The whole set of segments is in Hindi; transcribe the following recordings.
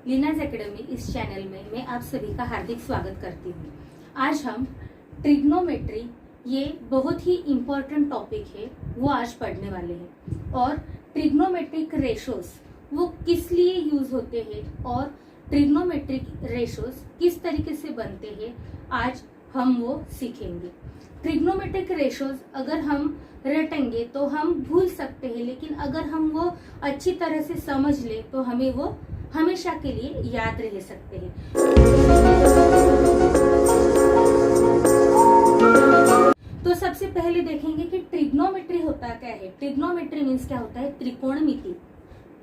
लीनाज एकेडमी इस चैनल में मैं आप सभी का हार्दिक स्वागत करती हूँ। आज हम ट्रिग्नोमेट्री, ये बहुत ही इम्पोर्टेंट टॉपिक है, वो आज पढ़ने वाले हैं। और ट्रिग्नोमेट्रिक रेशोस वो किस लिए यूज होते हैं और ट्रिग्नोमेट्रिक रेशोस किस तरीके से बनते हैं, आज हम वो सीखेंगे। ट्रिग्नोमेट्रिक रेशोस अगर हम रटेंगे तो हम भूल सकते हैं, लेकिन अगर हम वो अच्छी तरह से समझ ले तो हमें वो हमेशा के लिए याद रह सकते हैं। तो सबसे पहले देखेंगे कि ट्रिग्नोमेट्री होता क्या है। ट्रिग्नोमेट्री मीन्स क्या होता है, त्रिकोणमिति।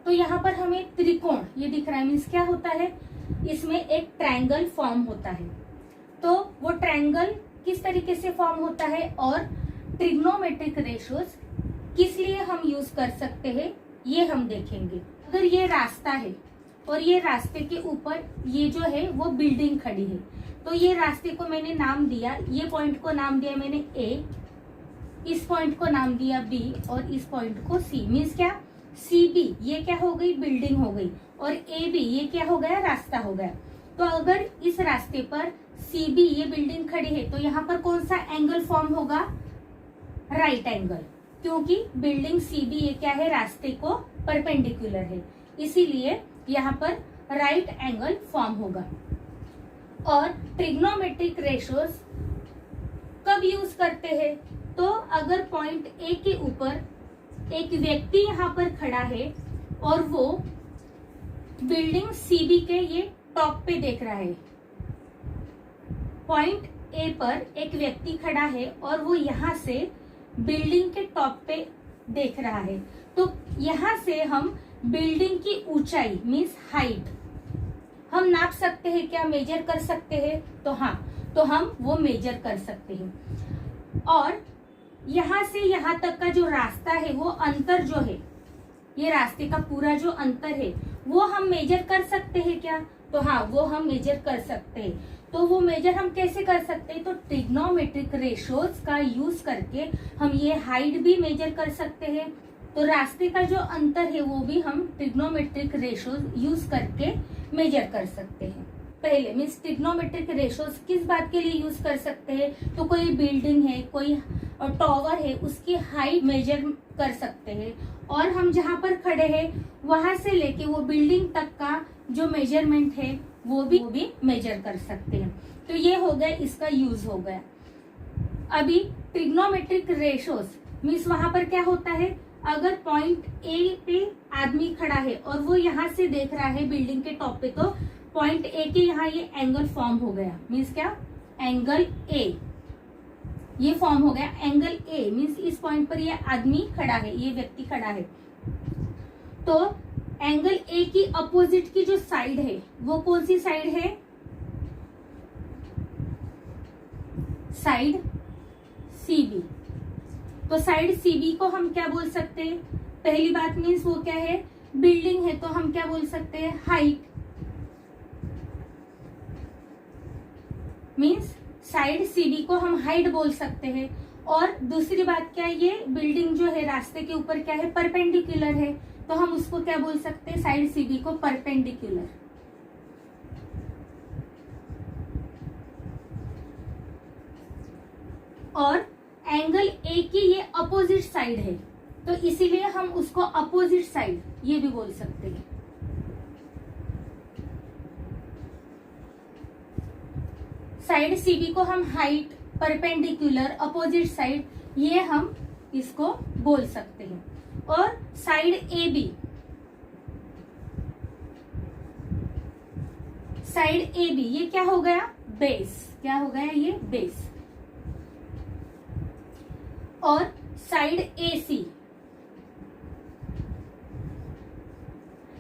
तो यहाँ पर हमें त्रिकोण ये दिख रहा है, मीन्स क्या होता है, इसमें एक ट्रायंगल फॉर्म होता है। तो वो ट्रायंगल किस तरीके से फॉर्म होता है और ट्रिग्नोमेट्रिक रेशोस किस लिए हम यूज कर सकते हैं, ये हम देखेंगे। अगर ये रास्ता है और ये रास्ते के ऊपर ये जो है वो बिल्डिंग खड़ी है, तो ये रास्ते को मैंने नाम दिया, ये पॉइंट को नाम दिया मैंने ए, इस पॉइंट को नाम दिया बी और इस पॉइंट को सी। मीन्स क्या, सी बी ये क्या हो गई, बिल्डिंग हो गई, और ए बी ये क्या हो गया, रास्ता हो गया। तो अगर इस रास्ते पर सी बी ये बिल्डिंग खड़ी है तो यहाँ पर कौन सा एंगल फॉर्म होगा, राइट एंगल, क्योंकि बिल्डिंग सी बी ये क्या है, रास्ते को परपेंडिकुलर है, इसीलिए यहाँ पर राइट एंगल फॉर्म होगा। और ट्रिग्नोमेट्रिक रेशोस कब यूज करते हैं, तो अगर पॉइंट ए के ऊपर एक व्यक्ति यहाँ पर खड़ा है और वो बिल्डिंग सीबी के ये टॉप पे देख रहा है। पॉइंट ए पर एक व्यक्ति खड़ा है और वो यहाँ से बिल्डिंग के टॉप पे देख रहा है, तो यहाँ से हम बिल्डिंग की ऊंचाई मीन्स हाइट हम नाप सकते हैं क्या, मेजर कर सकते हैं। तो हाँ, तो हम वो मेजर कर सकते हैं। और यहाँ से यहाँ तक का जो रास्ता है, वो अंतर जो है, ये रास्ते का पूरा जो अंतर है वो हम मेजर कर सकते हैं क्या, तो हाँ वो हम मेजर कर सकते हैं। तो वो मेजर हम कैसे कर सकते हैं, तो ट्रिग्नोमेट्रिक रेशोस का यूज करके हम ये हाइट भी मेजर कर सकते हैं। तो रास्ते का जो अंतर है वो भी हम ट्रिग्नोमेट्रिक रेशोस यूज करके मेजर कर सकते हैं। पहले मीन्स ट्रिग्नोमेट्रिक रेशोस किस बात के लिए यूज कर सकते हैं, तो कोई बिल्डिंग है, कोई टावर है, उसकी हाइट मेजर कर सकते हैं, और हम जहाँ पर खड़े हैं वहां से लेके वो बिल्डिंग तक का जो मेजरमेंट है वो भी मेजर कर सकते हैं। तो ये हो गया, इसका यूज हो गया। अभी ट्रिग्नोमेट्रिक रेशोस मीन्स वहां पर क्या होता है, अगर पॉइंट ए पे आदमी खड़ा है और वो यहाँ से देख रहा है बिल्डिंग के टॉप पे, तो पॉइंट ए के यहाँ ये एंगल फॉर्म हो गया। मीन्स क्या, एंगल ए ये फॉर्म हो गया। एंगल ए मीन्स इस पॉइंट पर ये आदमी खड़ा है, ये व्यक्ति खड़ा है, तो एंगल ए की अपोजिट की जो साइड है वो कौन सी साइड है, साइड सी बी। तो साइड सी बी को हम क्या बोल सकते हैं, पहली बात मीन्स वो क्या है, बिल्डिंग है, तो हम क्या बोल सकते हैं, हाइट। मीन्स साइड सीबी को हम हाइट बोल सकते हैं। और दूसरी बात क्या है, ये बिल्डिंग जो है रास्ते के ऊपर क्या है, परपेंडिकुलर है, तो हम उसको क्या बोल सकते हैं, साइड सीबी को परपेंडिकुलर। और एंगल ए की ये अपोजिट साइड है, तो इसीलिए हम उसको अपोजिट साइड ये भी बोल सकते हैं। साइड सीबी को हम हाइट, परपेंडिकुलर, अपोजिट साइड ये हम इसको बोल सकते हैं। और side A B, side A B ये क्या हो गया, बेस, क्या हो गया, ये बेस। और side A C,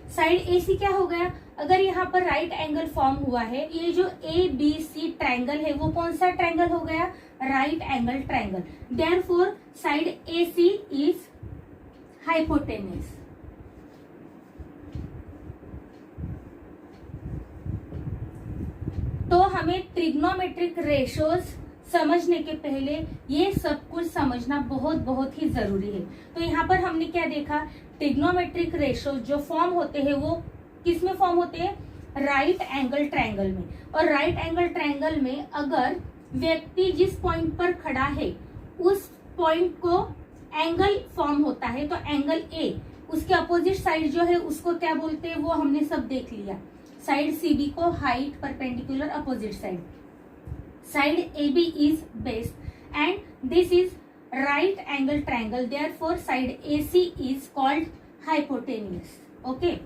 side A सी क्या हो गया, अगर यहाँ पर राइट एंगल फॉर्म हुआ है, ये जो ए बी सी ट्रायंगल है वो कौन सा ट्रायंगल हो गया, right angle triangle. Therefore side A C is hypotenuse. तो हमें ट्रिग्नोमेट्रिक रेशोस समझने के पहले ये सब कुछ समझना बहुत बहुत ही जरूरी है। तो यहाँ पर हमने क्या देखा, ट्रिग्नोमेट्रिक रेशो जो फॉर्म होते हैं वो किस में फॉर्म होते हैं, राइट एंगल ट्रायंगल में। और राइट एंगल ट्रायंगल में अगर व्यक्ति जिस पॉइंट पर खड़ा है उस पॉइंट को एंगल फॉर्म होता है, तो एंगल ए, उसके अपोजिट साइड जो है उसको क्या बोलते हैं वो हमने सब देख लिया। साइड सीबी को height, perpendicular, opposite side. Side AB is base and this is right angle triangle, therefore side AC is called hypotenuse. Okay,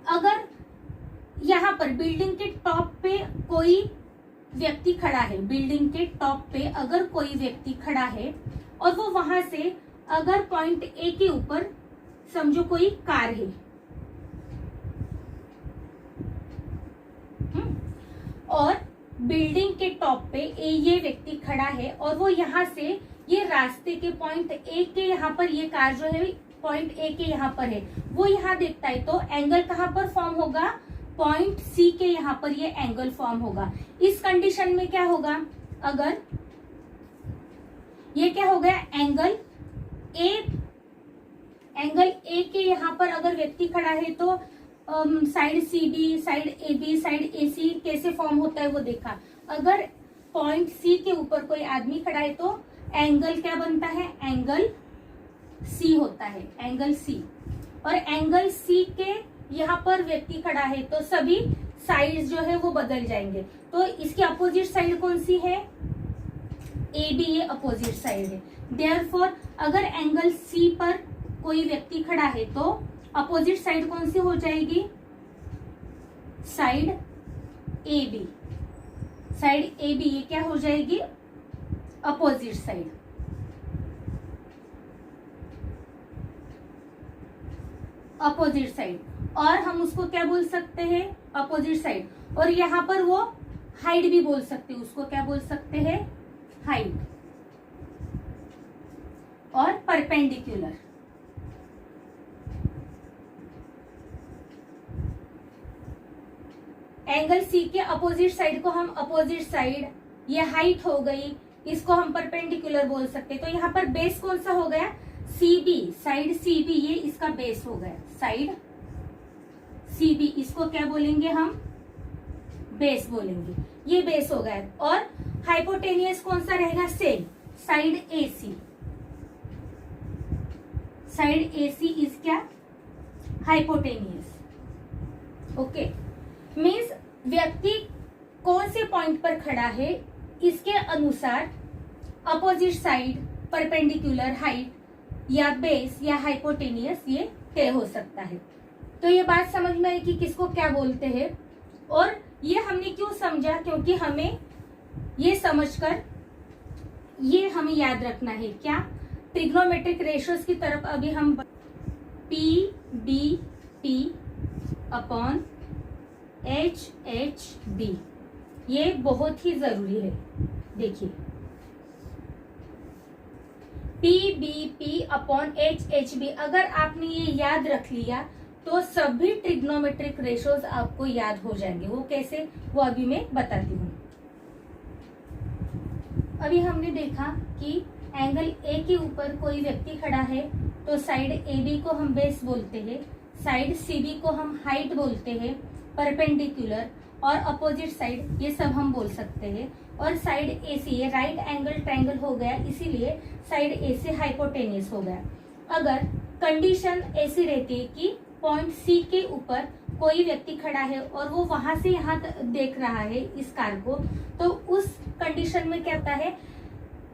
अगर यहाँ पर बिल्डिंग के टॉप पे कोई व्यक्ति खड़ा है, बिल्डिंग के टॉप पे अगर कोई व्यक्ति खड़ा है और वो वहां से अगर पॉइंट ए के ऊपर समझो कोई कार है, और बिल्डिंग के टॉप पे ये व्यक्ति खड़ा है और वो यहाँ से ये रास्ते के पॉइंट ए के यहाँ पर ये कार जो है पॉइंट ए के यहाँ पर है, वो यहाँ देखता है, तो एंगल कहाँ पर फॉर्म होगा, पॉइंट सी के यहाँ पर ये एंगल फॉर्म होगा। इस कंडीशन में क्या होगा, अगर ये क्या हो गया, एंगल ए के यहाँ पर अगर व्यक्ति खड़ा है तो side CB, side AB, side AC कैसे फॉर्म होता है वो देखा। अगर पॉइंट सी के ऊपर कोई आदमी खड़ा है तो एंगल क्या बनता है, एंगल C होता है, एंगल C। और एंगल C के यहाँ पर व्यक्ति खड़ा है तो सभी साइड्स जो है वो बदल जाएंगे। तो इसकी अपोजिट साइड कौन सी है, AB, ये अपोजिट साइड है। देयरफॉर अगर एंगल C पर कोई व्यक्ति खड़ा है तो अपोजिट साइड कौन सी हो जाएगी, साइड AB। साइड AB ये क्या हो जाएगी, अपोजिट साइड। अपोजिट साइड, और हम उसको क्या बोल सकते हैं, अपोजिट साइड। और यहाँ पर वो हाइट भी बोल सकते हैं, उसको क्या बोल सकते हैं, हाइट। और परपेंडिकुलर, एंगल सी के अपोजिट साइड को हम अपोजिट साइड, ये हाइट हो गई, इसको हम परपेंडिकुलर बोल सकते। तो यहाँ पर बेस कौन सा हो गया, सीबी, साइड सीबी, ये इसका बेस हो गया, साइड सीबी, इसको क्या बोलेंगे हम, बेस बोलेंगे, ये बेस हो गया। और हाइपोटेनियस कौन सा रहेगा, same, side AC। Side AC is क्या, हाइपोटेनियस। ओके, मीन्स व्यक्ति कौन से पॉइंट पर खड़ा है इसके अनुसार अपोजिट साइड, परपेंडिकुलर, हाइट या बेस या हाइपोटेनियस ये तय हो सकता है। तो ये बात समझ में आई कि किसको क्या बोलते हैं। और ये हमने क्यों समझा, क्योंकि हमें ये समझकर ये हमें याद रखना है, क्या, ट्रिग्नोमेट्रिक रेशियोज की तरफ अभी हम PBP अपॉन HHB, ये बहुत ही जरूरी है। देखिए PBP अपॉन HHB, अगर आपने ये याद रख लिया तो सभी ट्रिग्नोमेट्रिक रेशियोज आपको याद हो जाएंगे। वो कैसे, वो अभी मैं बताती हूँ। अभी हमने देखा कि एंगल A के ऊपर कोई व्यक्ति खड़ा है तो साइड AB को हम बेस बोलते हैं, साइड CB को हम हाइट बोलते हैं, परपेंडिकुलर और अपोजिट साइड ये सब हम बोल सकते हैं। और साइड AC ये राइट एंगल ट्रायंगल हो गया, इसीलिए साइड AC हाइपोटेनियस हो गया। अगर कंडीशन ऐसी रहती है कि पॉइंट C के ऊपर कोई व्यक्ति खड़ा है और वो वहां से यहाँ देख रहा है इस कार को, तो उस कंडीशन में क्या होता है,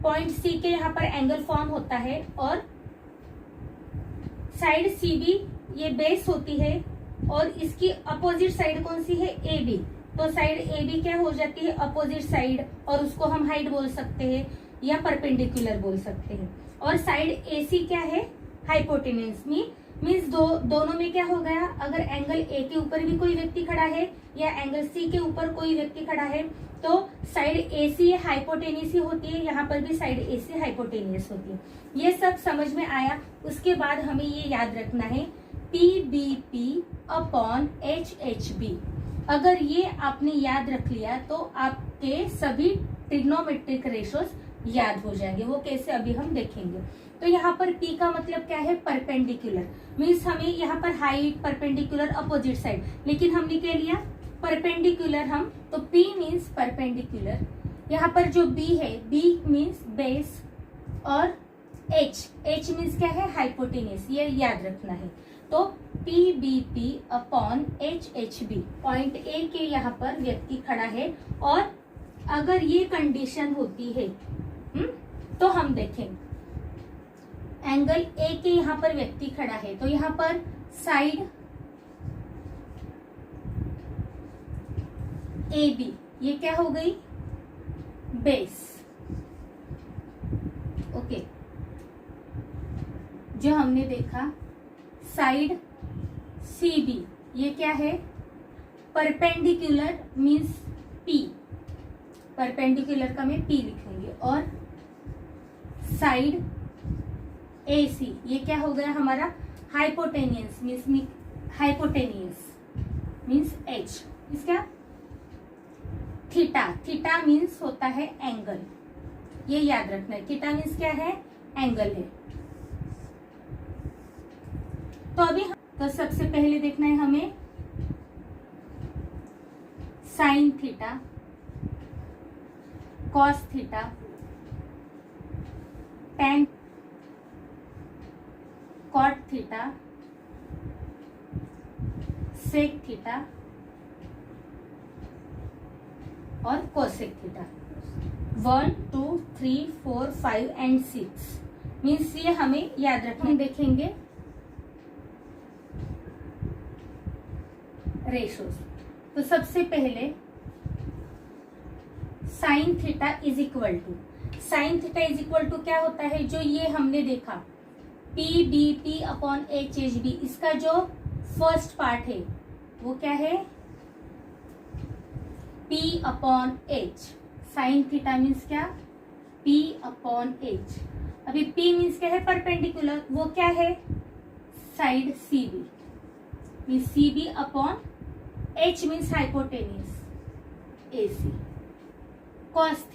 पॉइंट C के यहाँ पर एंगल फॉर्म होता है और साइड CB ये बेस होती है और इसकी अपोजिट साइड कौन सी है, AB। तो साइड AB क्या हो जाती है, अपोजिट साइड, और उसको हम हाइट बोल सकते हैं या परपेंडिकुलर बोल सकते हैं। और साइड AC क्या है, हाइपोटेन्यूज। मीन्स दोनों में क्या हो गया, अगर एंगल A के ऊपर भी कोई व्यक्ति खड़ा है या एंगल C के ऊपर कोई व्यक्ति खड़ा है तो साइड AC हाइपोटेनियस ही होती है, यहाँ पर भी साइड AC हाइपोटेनियस होती है। ये सब समझ में आया। उसके बाद हमें ये याद रखना है PBP अपॉन HHB। अगर ये आपने याद रख लिया तो आपके सभी ट्रिग्नोमेट्रिक रेशियोज याद हो जाएंगे। वो कैसे, अभी हम देखेंगे। तो यहाँ पर P का मतलब क्या है, परपेंडिकुलर। मीन्स हमें यहाँ पर हाइट, परपेंडिकुलर, अपोजिट साइड, लेकिन हमने क्या लिया, परपेंडिकुलर हम, तो P मीन्स परपेंडिकुलर, यहाँ पर जो B है, B मीन्स बेस, और H मीन्स क्या है, हाइपोटेन्यूज, ये याद रखना है। तो PBP upon HHB, point A के यहाँ पर व्यक्ति खड़ा है, और अगर ये कंडीशन होती है तो हम देखेंगे एंगल A के यहाँ पर व्यक्ति खड़ा है, तो यहाँ पर साइड AB, ये क्या हो गई, बेस। ओके, जो हमने देखा साइड CB, ये क्या है, परपेंडिकुलर मीन्स P, परपेंडिकुलर का मैं P लिखूंगी, और साइड AC, ये क्या हो गया हमारा, हाइपोटेनियस मीन्स H, इसका थीटा मीन्स होता है एंगल, ये याद रखना है, थीटा मीन्स क्या है, एंगल है। तो अभी तो सबसे पहले देखना है हमें sine theta, cos theta, tan, cot theta, sec theta और कोसेक थीटा। 1 2 3 4 5 एंड 6 मीन्स ये हमें याद रखना। देखेंगे रेशोज, तो सबसे पहले sine theta is equal to क्या होता है, जो ये हमने देखा PBP अपॉन HHB, इसका जो फर्स्ट पार्ट है वो क्या है, P upon H, sine theta means क्या, P अपॉन H। अभी P मीन्स क्या है, परपेंडिकुलर, वो क्या है, side CB, means CB upon H means hypotenuse AC। Cos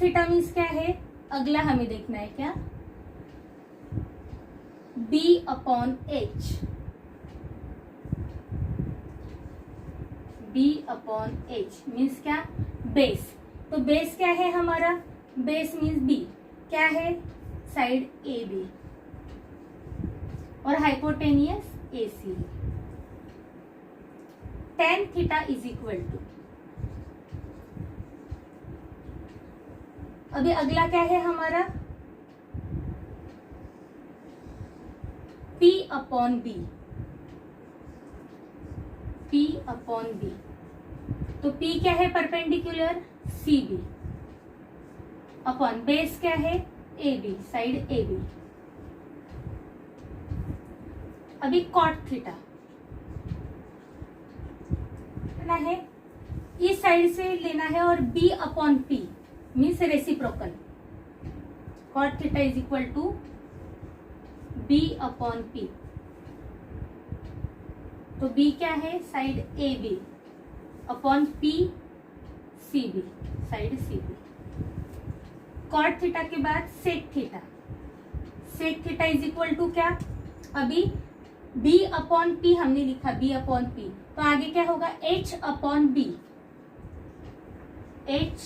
theta means क्या है, अगला हमें देखना है क्या, B upon H, B upon H means क्या, बेस। तो बेस क्या है हमारा, बेस मीन्स B, क्या है, साइड AB, और hypotenuse AC। tan theta is equal to, अभी अगला क्या है हमारा, P upon B, P upon B, तो P क्या है, परपेंडिकुलर CB, अपॉन बेस क्या है, AB, साइड AB। अभी कॉट थीटा लेना है, इस साइड से लेना है, और B upon P means reciprocal, cot theta is equal to B upon P, तो B क्या है, side AB upon P CB, side CB। Cot theta के बाद sec theta is equal to क्या, अभी B अपॉन P हमने लिखा, B अपॉन P, तो आगे क्या होगा, H upon B, H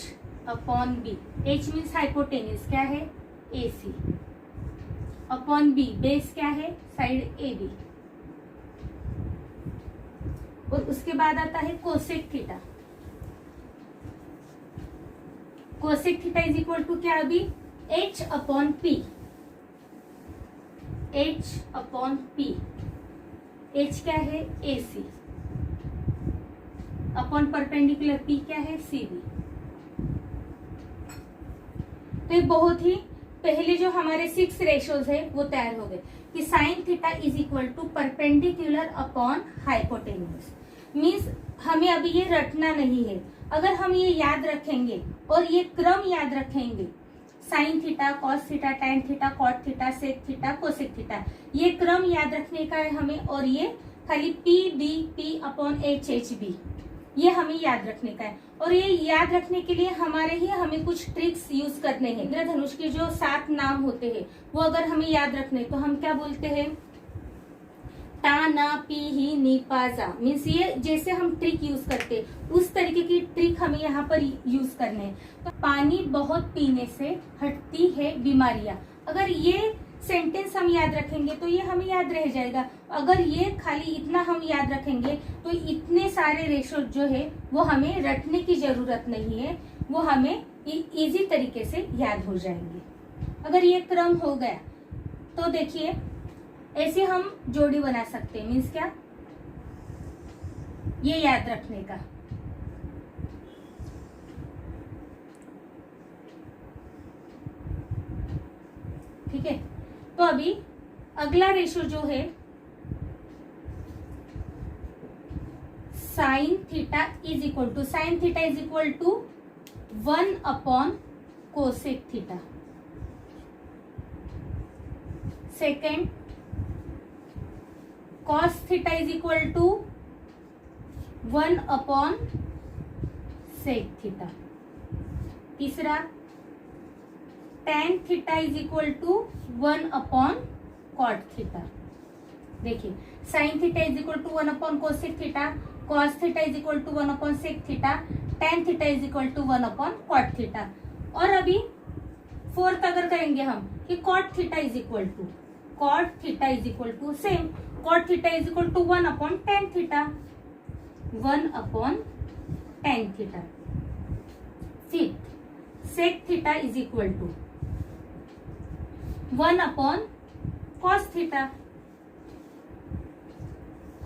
upon B, H means hypotenuse, क्या है, AC, अपॉन B, बेस क्या है, साइड AB, और उसके बाद आता है cosec theta. Cosec theta is equal to क्या, अभी H upon P, H upon P, H क्या है, AC, अपॉन परपेंडिकुलर P क्या है, CB। तो ये बहुत ही पहले जो हमारे 6 रेशोज है वो तैयार हो गए कि sine theta is equal to perpendicular upon hypotenuse, means हमें अभी ये रटना नहीं है। अगर हम ये याद रखेंगे और ये क्रम याद रखेंगे, sine theta, cos theta, tan theta, cot theta, sec theta, cosec theta, ये क्रम याद रखने का है हमें, और ये खाली PBP अपॉन HHB, ये हमें याद रखने का है। और ये याद रखने के लिए हमें कुछ ट्रिक्स यूज करने हैं। इंद्रधनुष के जो 7 नाम होते हैं वो अगर हमें याद रखने, तो हम क्या बोलते हैं, टा ना पी ही नी पाजा मीन्स ये जैसे हम ट्रिक यूज करते उस तरीके की ट्रिक हमें यहाँ पर यूज करने हैं। तो पानी बहुत पीने से हटती है बीमारियां। अगर ये सेंटेंस हम याद रखेंगे तो ये हमें याद रह जाएगा। अगर ये खाली इतना हम याद रखेंगे तो इतने सारे रेशो जो है वो हमें रटने की जरूरत नहीं है, वो हमें इजी तरीके से याद हो जाएंगे। अगर ये क्रम हो गया तो देखिए ऐसे हम जोड़ी बना सकते हैं। मीन्स क्या, ये याद रखने का। ठीक है, तो अभी अगला रेशो जो है sine theta is equal to 1 upon cosec theta. Second, cos theta is equal to 1 upon sec theta. तीसरा, tan theta is equal to 1 upon cot theta. देखिए sine theta is equal to 1 upon cosec theta, cos theta is equal to 1 upon sec theta, tan theta is equal to 1 upon cot theta. और अभी फोर्थ अगर करेंगे हम कि cot theta is equal to same cot theta is equal to 1 upon tan theta, 1 upon tan theta. Fifth, sec theta is equal to 1 upon cos theta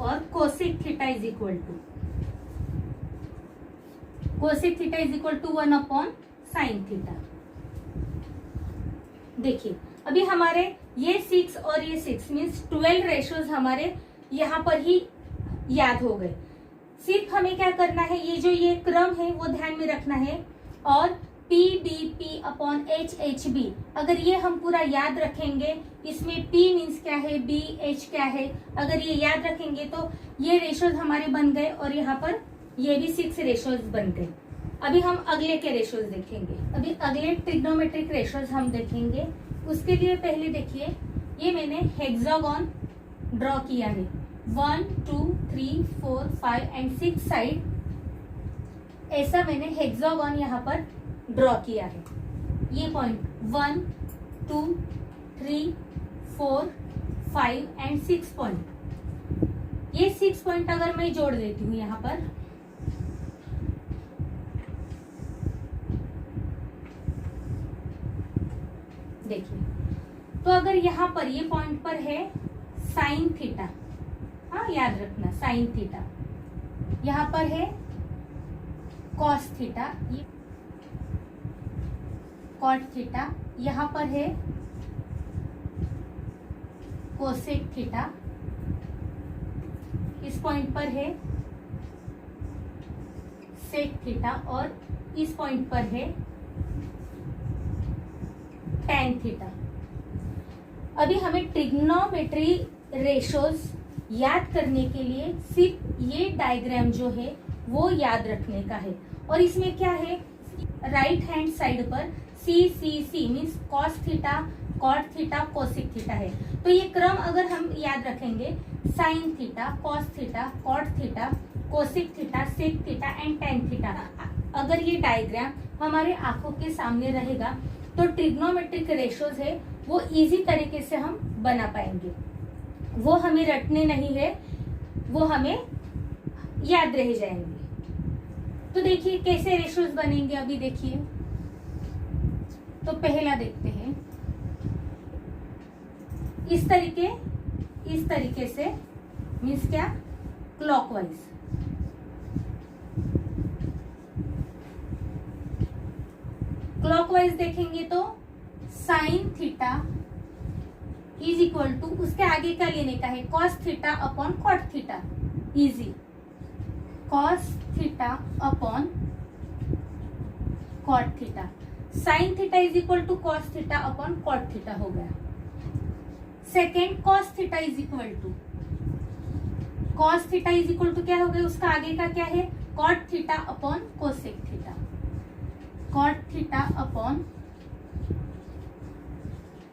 और cosec theta is equal to 1 upon sine theta. देखिए अभी हमारे ये 6 और ये 6 मीन्स 12 रेशोज हमारे यहाँ पर ही याद हो गए। सिर्फ हमें क्या करना है, ये क्रम है वो ध्यान में रखना है। और P B P upon H H B, अगर ये हम पूरा याद रखेंगे, इसमें P मीन्स क्या है, B H क्या है, अगर ये याद रखेंगे तो ये रेशोज हमारे बन गए और यहाँ पर ये भी 6 रेशोज बन गए। अभी हम अगले के रेशोज देखेंगे। अभी अगले ट्रिग्नोमेट्रिक रेशोज हम देखेंगे। उसके लिए पहले देखिए ये मैंने हेक्सागोन ड्रॉ किया है। 1 2 3 4 5 एंड 6 साइड, ऐसा मैंने हेक्सागोन यहाँ पर ड्रॉ किया है। ये पॉइंट 1 2 3 4 5 एंड 6 पॉइंट, ये 6 पॉइंट अगर मैं जोड़ देती हूँ यहाँ पर, देखिए तो अगर यहाँ पर ये पॉइंट पर है साइन थीटा, हाँ याद रखना साइन थीटा, यहाँ पर है कॉस थीटा, ये कॉट थीटा, यहाँ पर है कोसेक थीटा, इस पॉइंट पर है सेक थीटा और इस पॉइंट पर है टैन थीटा। अभी हमें ट्रिग्नोमेट्री रेशोज याद करने के लिए सिर्फ ये डायग्राम जो है वो याद रखने का है। और इसमें क्या है, राइट हैंड साइड पर C means cos theta, cot theta, cosec theta है। तो ये क्रम अगर हम याद रखेंगे, sine theta, cos theta, cot theta, cosec theta, sec theta and tan theta, अगर ये डायग्राम हमारे आंखों के सामने रहेगा तो ट्रिग्नोमेट्रिक रेशोज है वो इजी तरीके से हम बना पाएंगे। वो हमें रटने नहीं है, वो हमें याद रह जाएंगे। तो देखिए कैसे रेशोज बनेंगे। अभी देखिए तो पहला देखते हैं, इस तरीके से मीन्स क्या, क्लॉकवाइज। क्लॉकवाइज देखेंगे तो sine theta is equal to, उसके आगे क्या लेने का है, cos theta upon cot theta, easy, cos theta upon cot theta. Sine theta is equal to cos theta upon cot theta हो गया। Second, cos theta is equal to, cos theta is equal to क्या हो गया, उसका आगे का क्या है, cot theta upon cosec theta, cot theta upon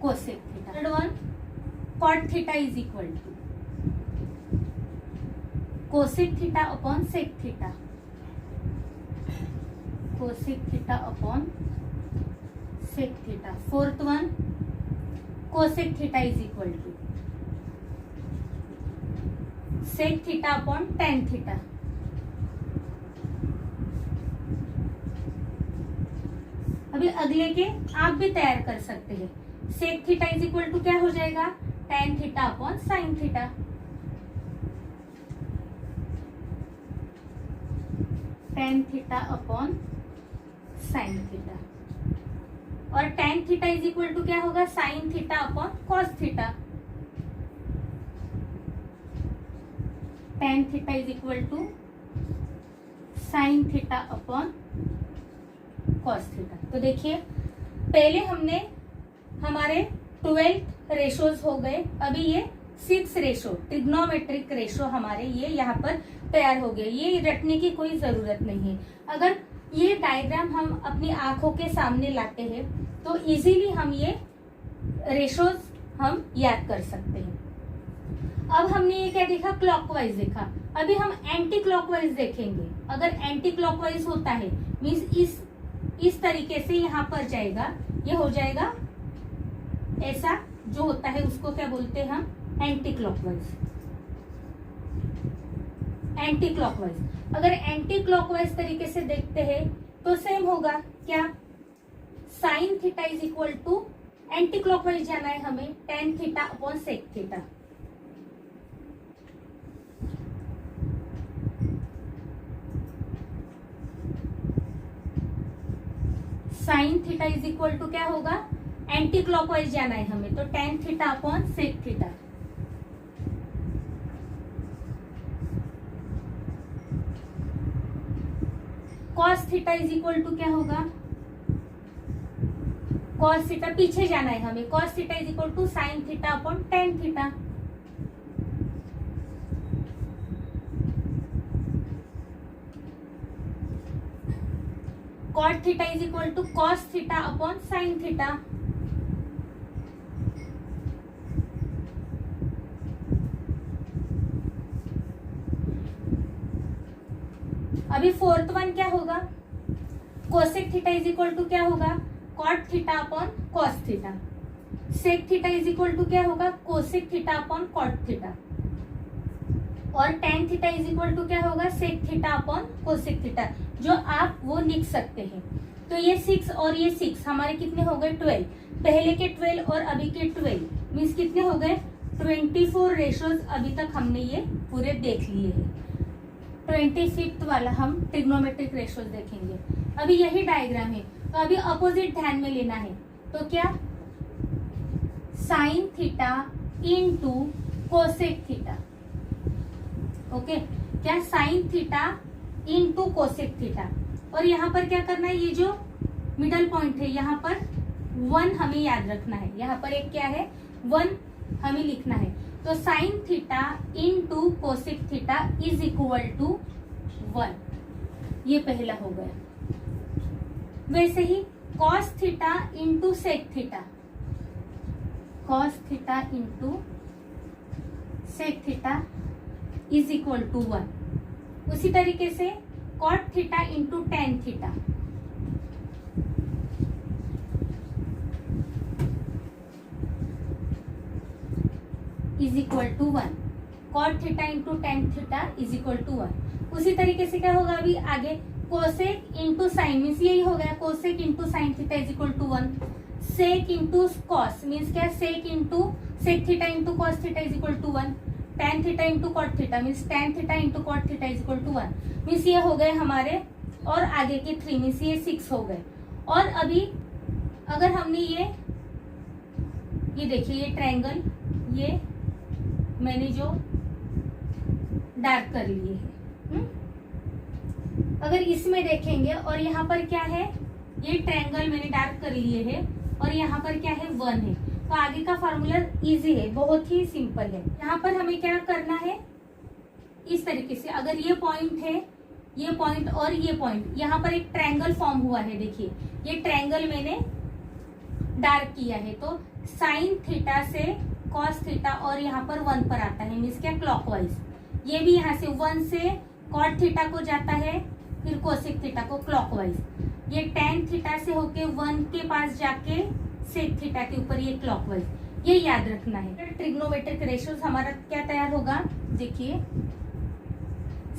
cosec theta. Third one, cot theta is equal to cosec theta upon sec theta, cosec theta upon sec theta. Fourth one cosec theta is equal to sec theta upon tan theta. अभी अगले के आप भी तैयार कर सकते हैं। Sec theta is equal to क्या हो जाएगा, tan theta upon sine theta. Tan theta upon sine theta. और tan theta is equal to क्या होगा, sine theta upon cos theta. Tan theta is equal to sine theta upon cos theta. तो देखिए पहले हमने हमारे 12 रेशोज हो गए, अभी ये 6 रेशो ट्रिग्नोमेट्रिक रेशो हमारे ये यहाँ पर तैयार हो गए। ये रटने की कोई जरूरत नहीं है। अगर ये डायग्राम हम अपनी आंखों के सामने लाते हैं तो इजीली हम ये रेशोज हम याद कर सकते हैं। अब हमने ये क्या देखा, क्लॉकवाइज देखा। अभी हम एंटी क्लॉकवाइज देखेंगे। अगर एंटी क्लॉकवाइज होता है मीन्स इस तरीके से यहाँ पर जाएगा, ये हो जाएगा ऐसा जो होता है उसको क्या बोलते हैं हम, एंटी क्लॉकवाइज। एंटी क्लॉकवाइज अगर एंटी क्लॉकवाइज तरीके से देखते हैं तो सेम होगा क्या, sine theta is equal to anti clockwise जाना है हमें, tan theta upon sec theta. Sine theta is equal to क्या होगा, एंटी क्लॉकवाइज जाना है हमें, तो tan theta upon sec theta. Cos theta is equal to क्या होगा, कॉस थीटा पीछे जाना है हमें, cos theta is equal to sine theta upon tan theta. Cot theta is equal to cos theta upon sine theta. अभी फोर्थ वन क्या होगा, cosec theta is equal to क्या होगा, cot theta upon cos theta. Sec theta is equal to क्या होगा, cosec theta upon cot theta. और tan theta is equal to क्या होगा, sec theta upon cosec theta, जो आप वो लिख सकते हैं। तो ये 6 और ये 6 हमारे कितने हो गए, 12। पहले के 12 और अभी के 12 मीन्स कितने हो गए, 24 रेशोज अभी तक हमने ये पूरे देख लिए हैं। 25th वाला हम ट्रिग्नोमेट्रिक रेशोज देखेंगे। अभी यही डायग्राम है, तो अभी अपोजिट ध्यान में लेना है। तो क्या, sine theta into cosec theta. Okay, क्या sine theta into cosec theta. और यहाँ पर क्या करना है, ये जो मिडल पॉइंट है यहाँ पर 1 हमें याद रखना है। यहाँ पर एक क्या है, 1 हमें लिखना है। तो sine theta into cosec theta is equal to 1, ये पहला हो गया। वैसे ही cos theta into sec theta, cos theta into sec theta is equal to 1। उसी तरीके से cot theta into tan theta, is equal to 1। Cot theta into tan theta is equal to 1। उसी तरीके से क्या होगा अभी आगे, कोसेक इंटू साइन मीन्स यही हो गया, cosec into sine theta is equal to 1। Sec into cos means क्या, sec into sec theta into cos theta is equal to 1। Tan theta into cot theta means tan theta into cot theta is equal to 1। Means ये हो गए हमारे, और आगे के 3 मीन्स ये 6 हो गए। और अभी अगर हमने ये देखिए ये ट्रायंगल, ये मैंने जो डार्क कर लिए है, अगर इसमें देखेंगे और यहाँ पर क्या है, ये ट्रायंगल मैंने डार्क कर लिए है और यहाँ पर क्या है, 1 है। तो आगे का फॉर्मूला इजी है, बहुत ही सिंपल है। यहाँ पर हमें क्या करना है, इस तरीके से अगर ये पॉइंट है, ये पॉइंट और ये पॉइंट, यहाँ पर एक ट्रायंगल फॉर्म हुआ है। देखिए ये ट्रायंगल मैंने डार्क किया है, तो साइन थीटा से कॉस थीटा और यहाँ पर 1 पर आता है मीन्स क्या, क्लॉकवाइज। ये भी यहाँ से 1 से कॉट थीटा को जाता है, फिर कोसेक थीटा को क्लॉकवाइज। ये टेन थीटा से होके 1 के पास जाके सेक थीटा के ऊपर ये क्लॉकवाइज, ये याद रखना है। ट्रिग्नोमेट्रिक रेशियोज हमारा क्या तैयार होगा, देखिए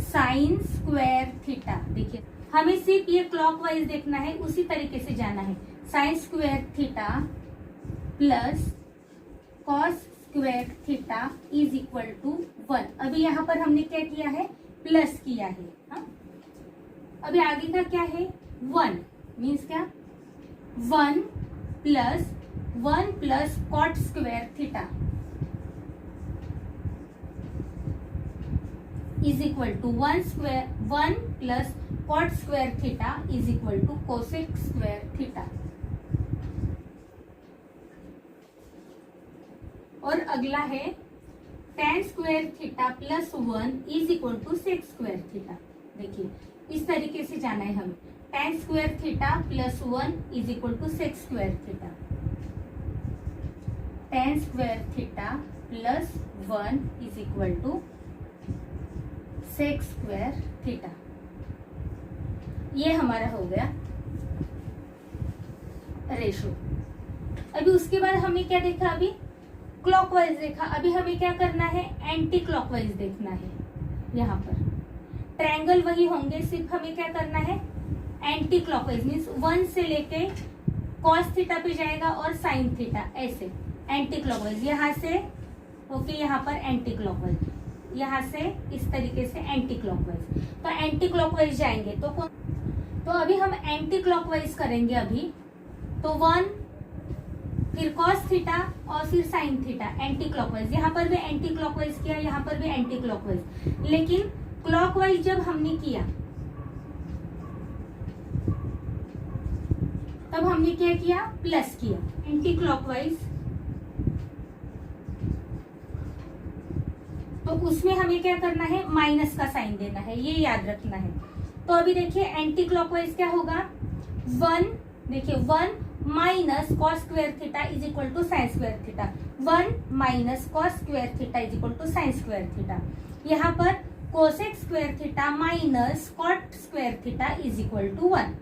साइन स्क्वायर थीटा। देखिए हमें सिर्फ ये क्लॉकवाइज देखना है, उसी तरीके से जाना है। Sine square theta plus cos square theta is equal to 1। अभी यहाँ पर हमने क्या किया है, प्लस किया है। हाँ? अभी आगे का क्या है, 1 मीन्स क्या, 1 plus cot square theta is equal to 1 plus cot square theta is equal to cosec square theta. और अगला है tan square theta plus 1 is equal to sec square theta. देखिए इस तरीके से जाना है हमें, tan square theta plus 1 is equal to sec square theta. Tan square theta plus 1 is equal to sec square theta. ये हमारा हो गया रेशो। अभी उसके बाद हमने क्या देखा, अभी क्लॉकवाइज देखा। अभी हमें क्या करना है, एंटी क्लॉकवाइज देखना है। यहाँ पर ट्रायंगल वही होंगे, सिर्फ हमें क्या करना है, एंटी क्लॉकवाइज मीन्स 1 से लेके कॉस थीटा पे जाएगा और साइन थीटा, ऐसे एंटी क्लॉकवाइज। यहाँ से ओके, यहाँ पर एंटी क्लॉकवाइज, यहाँ से इस तरीके से एंटी क्लॉकवाइज। तो एंटी क्लॉकवाइज जाएंगे तो अभी हम एंटी क्लॉकवाइज करेंगे। अभी तो 1 फिर कॉस थीटा और फिर साइन थीटा, एंटी क्लॉकवाइज। यहाँ पर भी एंटी क्लॉकवाइज किया, यहाँ पर भी एंटी क्लॉकवाइज। लेकिन क्लॉकवाइज जब हमने किया तब हमने क्या किया, प्लस किया। एंटी क्लॉकवाइज तो उसमें हमें क्या करना है, माइनस का साइन देना है, ये याद रखना है। तो अभी देखिए एंटी क्लॉकवाइज क्या होगा, 1 देखिए 1 minus cos square theta is equal to sine square theta. 1 minus cos square theta is equal to sine square theta. यहाँ पर cosec square theta minus cot square theta is equal to 1,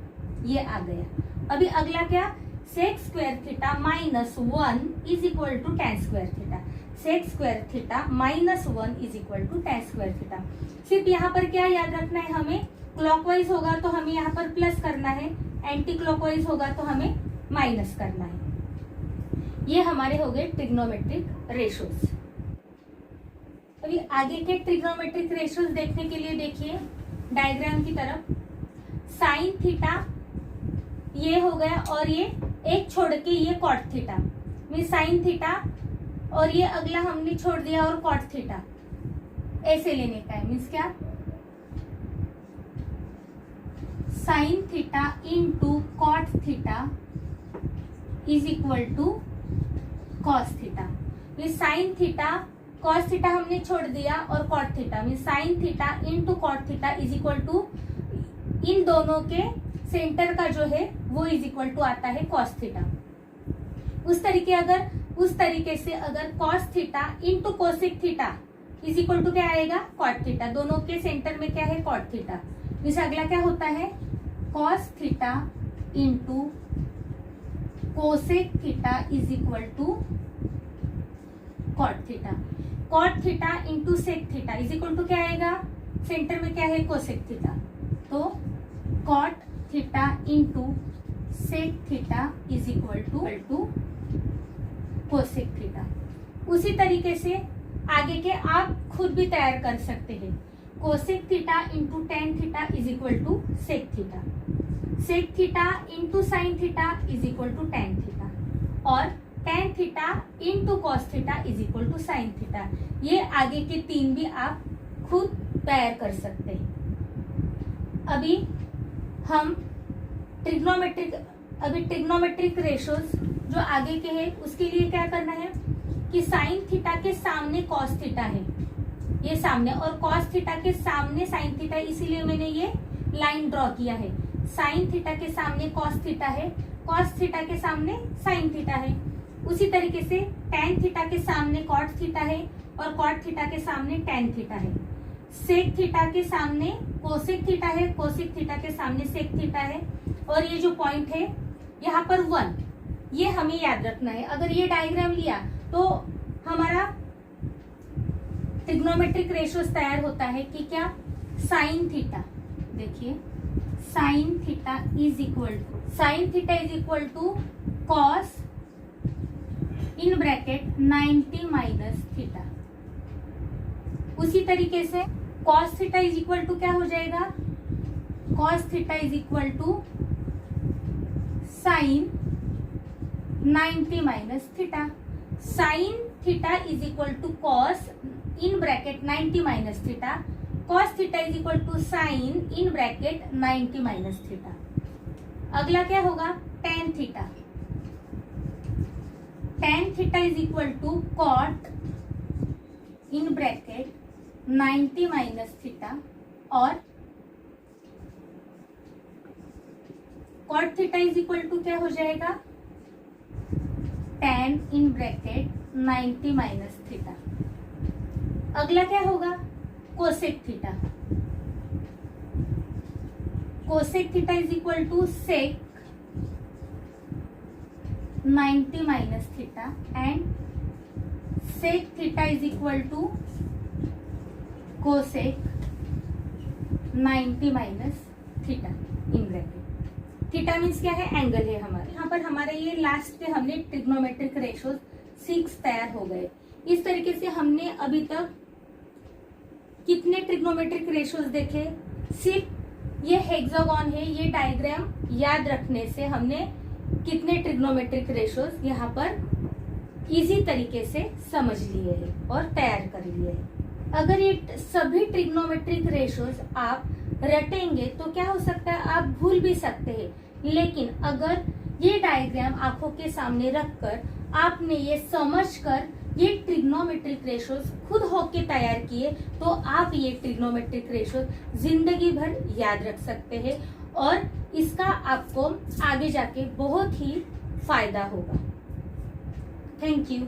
ये आ गया। अभी अगला क्या, sec square theta minus 1 is equal to tan square theta. Sec square theta minus 1 is equal to tan square theta. सिर्फ यहाँ पर क्या याद रखना है हमें, क्लॉकवाइज होगा तो हमें यहाँ पर प्लस करना है, एंटी क्लॉकवाइज होगा तो हमें माइनस करना है। ये हमारे हो गए ट्रिग्नोमेट्रिक रेशियोज। अभी आगे के ट्रिग्नोमेट्रिक रेशियोज देखने के लिए देखिए डायग्राम की तरफ। साइन थीटा ये हो गया और ये एक छोड़ के ये cot theta, mean sine theta, और ये अगला हमने छोड़ दिया और कॉट थीटा, ऐसे लेने का है। मीन्स क्या, sine theta into cot theta is equal to cos theta. Mean sine theta cos theta हमने छोड़ दिया और cot theta, mean sine theta into cot theta is equal to, इन दोनों के सेंटर का जो है वो इज इक्वल टू आता है कॉस थीटा। उस तरीके से अगर cos theta into cosec theta is equal to क्या आएगा, कॉट थीटा। दोनों के सेंटर में क्या है, कॉट थीटा। जैसे अगला क्या होता है, cos theta into cosec theta is equal to cot theta. Cot theta into sec theta is equal to क्या आएगा, सेंटर में क्या है, कोसेक थीटा। तो cot theta into sec theta is equal to cosec theta. उसी तरीके से आगे के आप खुद भी तैयार कर सकते हैं। Cosec theta into tan theta is equal to sec theta. Sec theta into sine theta is equal to tan theta, और tan theta into cos theta is equal to sine theta. ये आगे के तीन भी आप खुद तैयार कर सकते हैं। अभी हम ट्रिग्नोमेट्रिक रेशियोज जो आगे के हैं उसके लिए क्या करना है कि साइन थीटा के सामने कॉस थीटा है, ये सामने, और कॉस थीटा के सामने साइन थीटा, इसीलिए मैंने ये लाइन ड्रॉ किया है। साइन थीटा के सामने कॉस थीटा है, कॉस थीटा के सामने साइन थीटा है। उसी तरीके से टेन थीटा के सामने कॉट थीटा है और कॉट थीटा के सामने टेन थीटा है। सेक थीटा के सामने कोसेक थीटा है, कोसेक थीटा के सामने सेक थीटा है, और ये जो पॉइंट है यहाँ पर 1, ये हमें याद रखना है। अगर ये डायग्राम लिया तो हमारा ट्रिग्नोमेट्रिक रेशियोज तैयार होता है कि क्या, साइन थीटा, देखिए sine theta is equal to cos in bracket 90 minus theta. उसी तरीके से cos theta is equal to क्या हो जाएगा, cos theta is equal to sine 90 minus theta. Sine theta is equal to cos in bracket 90 minus theta, cos theta is equal to sine in bracket 90 minus theta. अगला क्या होगा, tan theta. Tan theta is equal to cot in bracket 90 minus theta, और cot theta is equal to क्या हो जाएगा, tan in bracket 90 minus theta. अगला क्या होगा, cosec theta. Cosec theta is equal to sec 90 minus theta, and sec theta is equal to cosec 90 minus theta in bracket. Theta means क्या है, एंगल है हमारे। यहाँ पर हमारे ये लास्ट के हमने ट्रिग्नोमेट्रिक रेशियोज 6 तैयार हो गए। इस तरीके से हमने अभी तक कितने ट्रिग्नोमेट्रिक रेशियोज देखे, सिर्फ ये हेक्सागोन है, ये डायग्राम याद रखने से हमने कितने ट्रिग्नोमेट्रिक रेशियोज यहाँ पर इजी तरीके से समझ लिए हैं और तैयार कर लिए हैं। अगर ये सभी ट्रिग्नोमेट्रिक रेशियोज आप रटेंगे तो क्या हो सकता है, आप भूल भी सकते हैं, लेकिन अगर ये डायग्राम आंखों के सामने रखकर आपने ये समझकर ये ट्रिग्नोमेट्रिक रेशियोज खुद होके तैयार किए तो आप ये ट्रिग्नोमेट्रिक रेशियोज जिंदगी भर याद रख सकते हैं और इसका आपको आगे जाके बहुत ही फायदा होगा। Thank you.